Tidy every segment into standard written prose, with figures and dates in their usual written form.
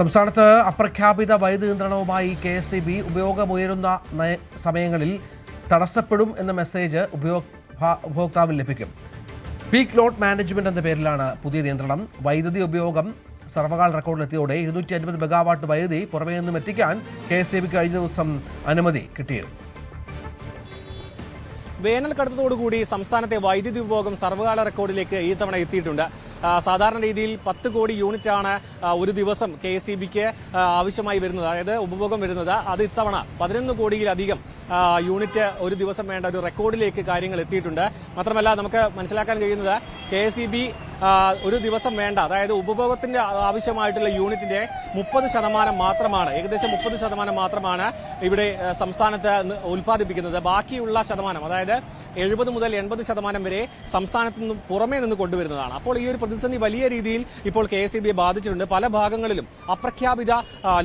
സംസ്ഥാനത്ത് അപ്രഖ്യാപിത വൈദ്യുതി നിയന്ത്രണവുമായി KSEB ഉപയോഗമുയരുന്ന സമയങ്ങളിൽ തടസ്സപ്പെടും എന്ന മെസ്സേജ് ഉപഭോക്താവിന് ലഭിക്കും. പീക്ക് ലോഡ് മാനേജ്മെന്റ് എന്ന പേരിലാണ് പുതിയ നിയന്ത്രണം. വൈദ്യുതി ഉപയോഗം സർവകാല റെക്കോർഡിലെത്തിയോടെ 250 മെഗാവാട്ട് വൈദ്യുതി പുറമേ നിന്നും എത്തിക്കാൻ KSEBക്ക് കഴിഞ്ഞ ദിവസം അനുമതി കിട്ടിയിരുന്നു. വേനൽ കടുത്തതോടുകൂടി സംസ്ഥാനത്തെ വൈദ്യുതി ഉപഭോഗം സർവകാല റെക്കോർഡിലേക്ക് ഈ തവണ എത്തിയിട്ടുണ്ട്. സാധാരണ രീതിയിൽ 10 കോടി യൂണിറ്റാണ് ഒരു ദിവസം KSEBക്ക് ആവശ്യമായി വരുന്നത്, അതായത് ഉപഭോഗം വരുന്നത്. അത് ഇത്തവണ 11 കോടിയിലധികം യൂണിറ്റ് ഒരു ദിവസം വേണ്ട ഒരു റെക്കോർഡിലേക്ക് കാര്യങ്ങൾ എത്തിയിട്ടുണ്ട്. മാത്രമല്ല നമുക്ക് മനസ്സിലാക്കാൻ കഴിയുന്നത് KSEB ഒരു ദിവസം വേണ്ട, അതായത് ഉപഭോഗത്തിന്റെ ആവശ്യമായിട്ടുള്ള യൂണിറ്റിന്റെ 30% മാത്രമാണ്, ഏകദേശം 30% മാത്രമാണ് ഇവിടെ സംസ്ഥാനത്ത് ഉൽപ്പാദിപ്പിക്കുന്നത്. ബാക്കിയുള്ള ശതമാനം, അതായത് 70 മുതൽ 80% വരെ സംസ്ഥാനത്ത് നിന്നും പുറമേ നിന്ന് കൊണ്ടുവരുന്നതാണ്. അപ്പോൾ ഈ ഒരു പ്രതിസന്ധി വലിയ രീതിയിൽ ഇപ്പോൾ KSEBയെ ബാധിച്ചിട്ടുണ്ട്. പല ഭാഗങ്ങളിലും അപ്രഖ്യാപിത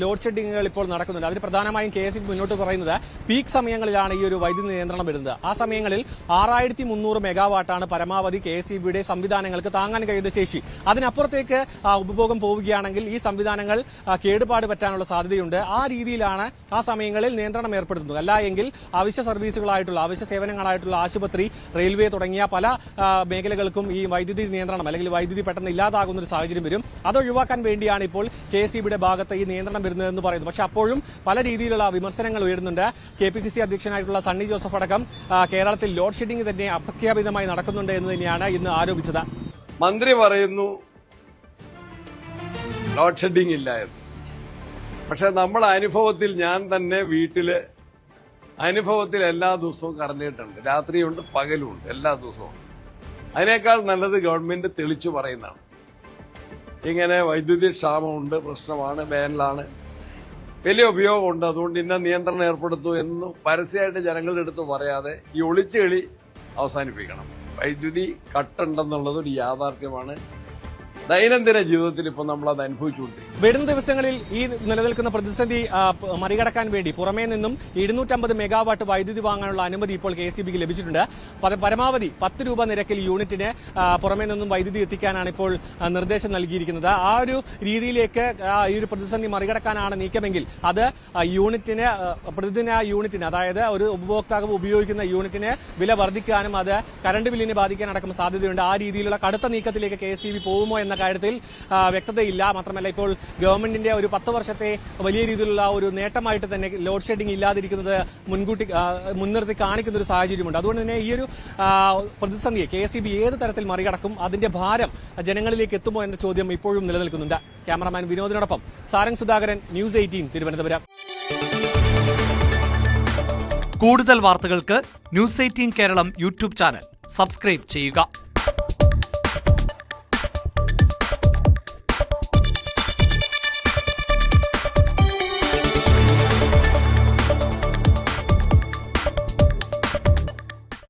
ലോഡ് ഷെഡിങ്ങുകൾ ഇപ്പോൾ നടക്കുന്നുണ്ട്. അതിന് പ്രധാനമായും KSEB മുന്നോട്ട് പറയുന്നത് പീക്ക് സമയങ്ങളിലാണ് ഈ ഒരു വൈദ്യുതി നിയന്ത്രണം വരുന്നത്. ആ സമയങ്ങളിൽ 6300 മെഗാവാട്ടാണ് പരമാവധി KSEBയുടെ സംവിധാനങ്ങൾക്ക് താങ്ങാൻ കഴിയുന്ന ശേഷി. അതിനപ്പുറത്തേക്ക് ഉപഭോഗം പോവുകയാണെങ്കിൽ ഈ സംവിധാനങ്ങൾ കേടുപാട് പറ്റാനുള്ള സാധ്യതയുണ്ട്. ആ രീതിയിലാണ് ആ സമയങ്ങളിൽ നിയന്ത്രണം ഏർപ്പെടുത്തുന്നത്. അല്ല എങ്കിൽ അവശ്യ സർവീസുകളായിട്ടുള്ള, അവശ്യ സേവനങ്ങളായിട്ടുള്ള ആശുപത്രി, റെയിൽവേ തുടങ്ങിയ പല മേഖലകൾക്കും ഈ വൈദ്യുതി നിയന്ത്രണം അല്ലെങ്കിൽ വൈദ്യുതി പെട്ടെന്ന് ഇല്ലാതാകുന്ന ഒരു സാഹചര്യം വരും. അത് ഒഴിവാക്കാൻ വേണ്ടിയാണ് ഇപ്പോൾ KSEBയുടെ ഭാഗത്ത് ഈ നിയന്ത്രണം വരുന്നതെന്ന് പറയുന്നത്. പക്ഷെ അപ്പോഴും പല രീതിയിലുള്ള വിമർശനങ്ങൾ ഉയരുന്നുണ്ട്. KPCC അധ്യക്ഷനായിട്ടുള്ള സണ്ണി ജോസഫ് അടക്കം കേരളത്തിൽ ലോഡ് ഷെഡിംഗ് തന്നെ അപ്രഖ്യാപിതമായി നടക്കുന്നുണ്ട് എന്ന് തന്നെയാണ് ഇന്ന് ആരോപിച്ചത്. മന്ത്രി പറയുന്നു ലോഡ് ഷെഡിംഗ് ഇല്ലായിരുന്നു. പക്ഷെ നമ്മൾ അനുഭവത്തിൽ, ഞാൻ തന്നെ വീട്ടില് അനുഭവത്തിൽ എല്ലാ ദിവസവും കറണ്ടിട്ടുണ്ട്, രാത്രിയുണ്ട് പകലുണ്ട്, എല്ലാ ദിവസവും. അതിനേക്കാൾ നല്ലത് ഗവൺമെന്റ് തെളിച്ചു പറയുന്നതാണ്. ഇങ്ങനെ വൈദ്യുതി ക്ഷാമമുണ്ട്, പ്രശ്നമാണ്, വേനലാണ്, വലിയ ഉപയോഗമുണ്ട്, അതുകൊണ്ട് ഇന്ന നിയന്ത്രണം ഏർപ്പെടുത്തു എന്ന് പരസ്യമായിട്ട് ജനങ്ങളുടെ അടുത്ത് പറയാതെ ഈ ഒളിച്ചുകളി അവസാനിപ്പിക്കണം. വൈദ്യുതി കട്ടുണ്ടെന്നുള്ളത് ഒരു യാഥാർത്ഥ്യമാണ്. ദൈനംദിന ജീവിതത്തിൽ ഇപ്പോൾ നമ്മൾ അത് അനുഭവിച്ചുകൊണ്ടിരിക്കും. വരുന്ന ദിവസങ്ങളിൽ ഈ നിലനിൽക്കുന്ന പ്രതിസന്ധി മറികടക്കാൻ വേണ്ടി പുറമേ നിന്നും 250 മെഗാവാട്ട് വൈദ്യുതി വാങ്ങാനുള്ള അനുമതി ഇപ്പോൾ KSEBക്ക് ലഭിച്ചിട്ടുണ്ട്. പരമാവധി 10 രൂപ നിരക്കിൽ യൂണിറ്റിന് പുറമേ നിന്നും വൈദ്യുതി എത്തിക്കാനാണ് ഇപ്പോൾ നിർദ്ദേശം നൽകിയിരിക്കുന്നത്. ആ ഒരു രീതിയിലേക്ക് ഈ ഒരു പ്രതിസന്ധി മറികടക്കാനാണ് നീക്കമെങ്കിൽ അത് യൂണിറ്റിന്, പ്രതിദിന യൂണിറ്റിന്, അതായത് ഒരു ഉപഭോക്താവ് ഉപയോഗിക്കുന്ന യൂണിറ്റിന് വില വർദ്ധിക്കാനും അത് കറണ്ട് ബില്ലിനെ ബാധിക്കാനടക്കം സാധ്യതയുണ്ട്. ആ രീതിയിലുള്ള കടുത്ത നീക്കത്തിലേക്ക് KSEB പോകുമോ എന്ന കാര്യത്തിൽ വ്യക്തതയില്ല. മാത്രമല്ല ഇപ്പോൾ ഗവൺമെന്റിന്റെ ഒരു 10 വർഷത്തെ വലിയ രീതിയിലുള്ള ഒരു നേട്ടമായിട്ട് തന്നെ ലോഡ് ഷെഡിംഗ് ഇല്ലാതിരിക്കുന്നത് മുൻനിർത്തി കാണിക്കുന്ന ഒരു സാഹചര്യമുണ്ട്. അതുകൊണ്ട് തന്നെ ഈ ഒരു പ്രതിസന്ധിയെ KSEB ഏത് തരത്തിൽ മറികടക്കും, അതിന്റെ ഭാരം ജനങ്ങളിലേക്ക് എത്തുമോ എന്ന ചോദ്യം ഇപ്പോഴും നിലനിൽക്കുന്നുണ്ട്. ക്യാമറാമാൻ വിനോദിനോടൊപ്പം സാരംഗ് സുധാകരൻ, News 18 തിരുവനന്തപുരം. കൂടുതൽ വാർത്തകൾക്ക് News 18 Keralam YouTube channel subscribe ചെയ്യുക.